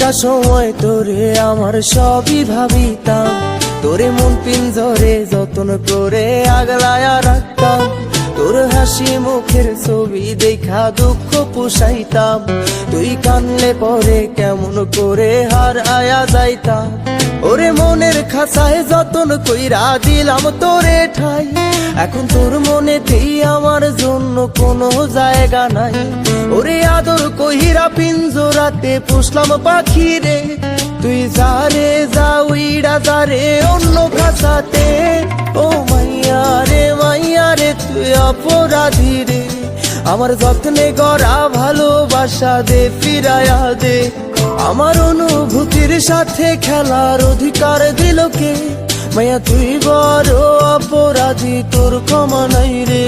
একটা সময় তোরে আমার সবই ভাবিতাম, তোরে মন পিঞ্জরে যতন করে আগলায়া রাখতাম। তোর হাসি মুখের ছবি দেখা দুঃখ পুষাইতাম, তুই কানলে পরে কেমন করে হার আয়া যাইতাম। ওরে মনের খাঁচায় যতন কইরা দিলাম তোরে ঠাই, এখন তোর মনেতেই আমার জন্য কোনো জায়গা নাই। ওরে আদর কইরা পিঞ্জরাতে পুষলাম পাখি রে, তুই যারে যা উইড়া যারে অন্য খাঁচাতে। ও মাইয়া রে তুই অপরাধী রে, আমার যত্নে গড়া ভালোবাসা দে ফিরায়া দে। আমার অনুভূতির সাথে খেলার অধিকার দিল কে? মাইয়া তুই বড় অপরাধী, তোর ক্ষমা নাই রে।